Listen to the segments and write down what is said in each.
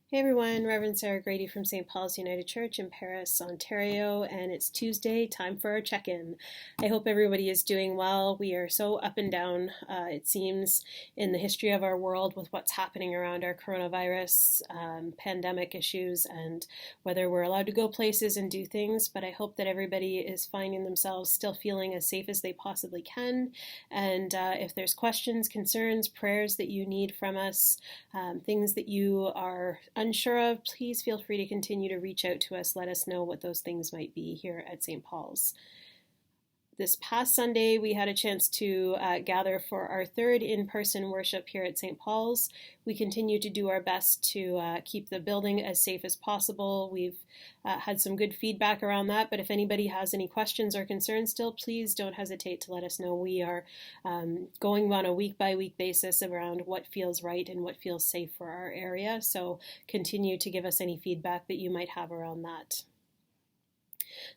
Hey everyone, Reverend Sarah Grady from St. Paul's United Church in Paris, Ontario, and it's Tuesday, time for our check-in. I hope everybody is doing well. We are so up and down, it seems, in the history of our world with what's happening around our coronavirus pandemic issues and whether we're allowed to go places and do things, but I hope that everybody is finding themselves still feeling as safe as they possibly can. And if there's questions, concerns, prayers that you need from us, things that you are unsure of, please feel free to continue to reach out to us. Let us know what those things might be here at St. Paul's. This past Sunday, we had a chance to gather for our third in-person worship here at St. Paul's. We continue to do our best to keep the building as safe as possible. We've had some good feedback around that, but if anybody has any questions or concerns still, please don't hesitate to let us know. We are going on a week-by-week basis around what feels right and what feels safe for our area, so continue to give us any feedback that you might have around that.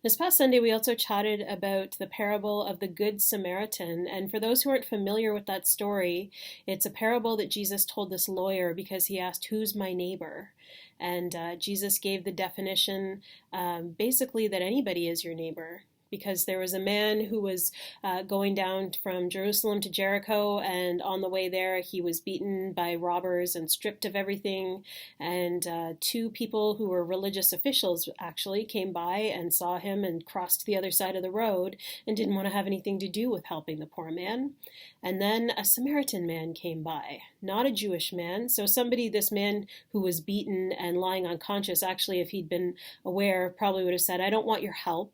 This past Sunday, we also chatted about the parable of the Good Samaritan. And for those who aren't familiar with that story, it's a parable that Jesus told this lawyer because he asked, "Who's my neighbor?" And Jesus gave the definition basically that anybody is your neighbor. Because there was a man who was going down from Jerusalem to Jericho, and on the way there he was beaten by robbers and stripped of everything. And two people who were religious officials actually came by and saw him and crossed to the other side of the road and didn't want to have anything to do with helping the poor man. And then a Samaritan man came by, not a Jewish man. So this man who was beaten and lying unconscious, actually, if he'd been aware, probably would have said, "I don't want your help."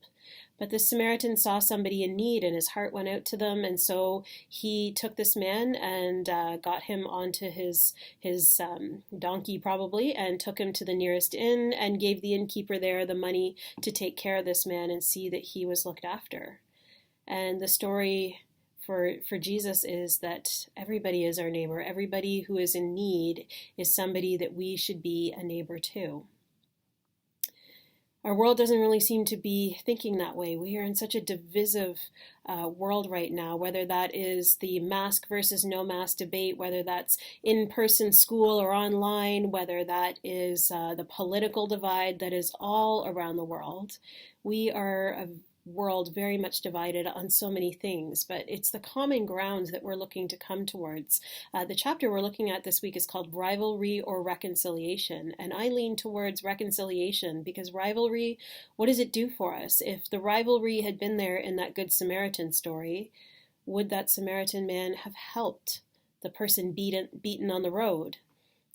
But the Samaritan saw somebody in need and his heart went out to them. And so he took this man and got him onto his donkey probably and took him to the nearest inn and gave the innkeeper there the money to take care of this man and see that he was looked after. And the story for Jesus is that everybody is our neighbor. Everybody who is in need is somebody that we should be a neighbor to. Our world doesn't really seem to be thinking that way. We are in such a divisive world right now, whether that is the mask versus no mask debate, whether that's in-person school or online, whether that is the political divide that is all around the world. We are a world very much divided on so many things, but it's the common ground that we're looking to come towards. The chapter we're looking at this week is called Rivalry or Reconciliation, and I lean towards reconciliation because rivalry, what does it do for us? If the rivalry had been there in that Good Samaritan story, would that Samaritan man have helped the person beaten on the road?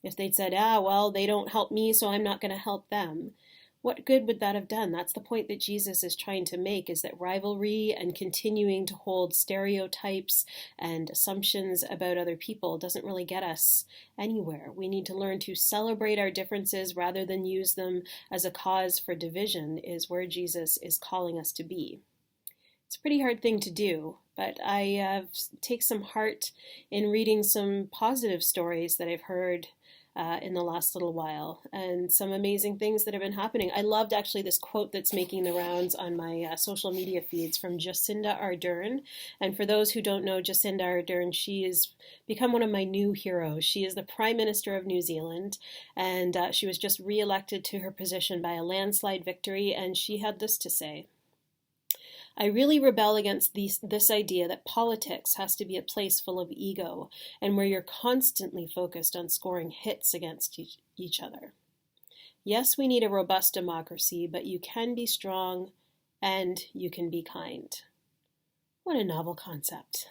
If they'd said, well, they don't help me, so I'm not going to help them. What good would that have done? That's the point that Jesus is trying to make, is that rivalry and continuing to hold stereotypes and assumptions about other people doesn't really get us anywhere. We need to learn to celebrate our differences rather than use them as a cause for division, is where Jesus is calling us to be. It's a pretty hard thing to do, but I take some heart in reading some positive stories that I've heard in the last little while, and some amazing things that have been happening. I loved actually this quote that's making the rounds on my social media feeds from Jacinda Ardern. And for those who don't know Jacinda Ardern, she has become one of my new heroes. She is the Prime Minister of New Zealand, and she was just re-elected to her position by a landslide victory, and she had this to say: "I really rebel against this idea that politics has to be a place full of ego and where you're constantly focused on scoring hits against each other. Yes, we need a robust democracy, but you can be strong and you can be kind." What a novel concept.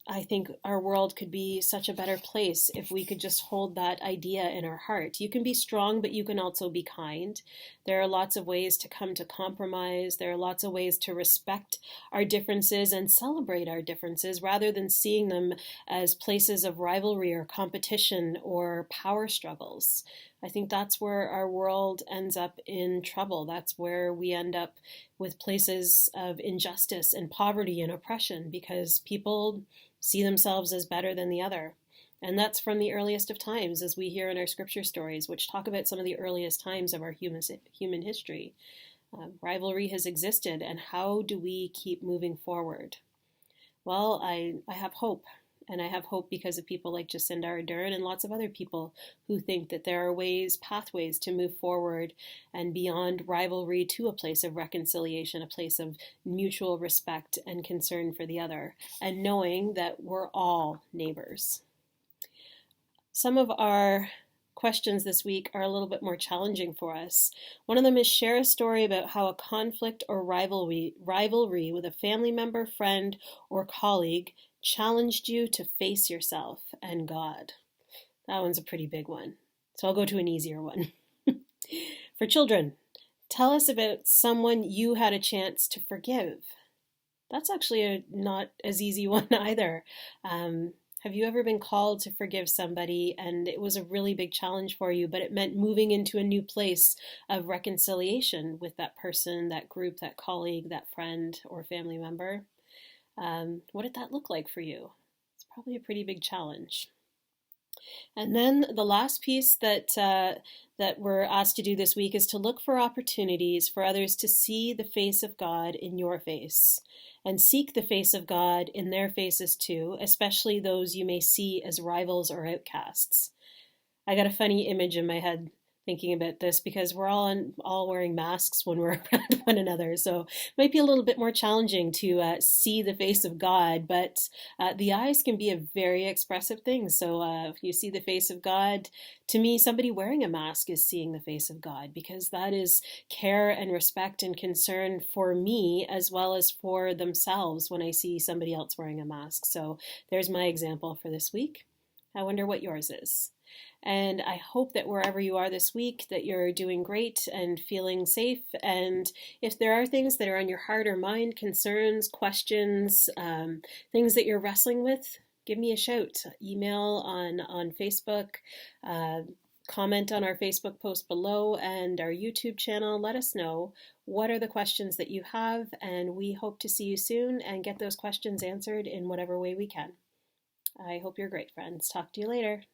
I think our world could be such a better place if we could just hold that idea in our heart. You can be strong, but you can also be kind. There are lots of ways to come to compromise. There are lots of ways to respect our differences and celebrate our differences rather than seeing them as places of rivalry or competition or power struggles. I think that's where our world ends up in trouble. That's where we end up with places of injustice and poverty and oppression because people see themselves as better than the other. And that's from the earliest of times, as we hear in our scripture stories, which talk about some of the earliest times of our human history. Rivalry has existed, and how do we keep moving forward? Well, I have hope. And I have hope because of people like Jacinda Ardern and lots of other people who think that there are ways, pathways to move forward and beyond rivalry to a place of reconciliation, a place of mutual respect and concern for the other, and knowing that we're all neighbors. Some of our questions this week are a little bit more challenging for us. One of them is share a story about how a conflict or rivalry with a family member, friend, or colleague challenged you to face yourself and God. That one's a pretty big one. So I'll go to an easier one. For children, tell us about someone you had a chance to forgive. That's actually not as easy one either. Have you ever been called to forgive somebody and it was a really big challenge for you, but it meant moving into a new place of reconciliation with that person, that group, that colleague, that friend or family member? What did that look like for you? It's probably a pretty big challenge. And then the last piece that we're asked to do this week is to look for opportunities for others to see the face of God in your face and seek the face of God in their faces too, especially those you may see as rivals or outcasts. I got a funny image in my head thinking about this because we're all wearing masks when we're around one another, so it might be a little bit more challenging to see the face of God, but the eyes can be a very expressive thing. So if you see the face of God, to me, somebody wearing a mask is seeing the face of God, because that is care and respect and concern for me as well as for themselves when I see somebody else wearing a mask. So there's my example for this week. I wonder what yours is. And I hope that wherever you are this week, that you're doing great and feeling safe. And if there are things that are on your heart or mind, concerns, questions, things that you're wrestling with, give me a shout. Email on Facebook, comment on our Facebook post below and our YouTube channel. Let us know what are the questions that you have, and we hope to see you soon and get those questions answered in whatever way we can. I hope you're great, friends. Talk to you later.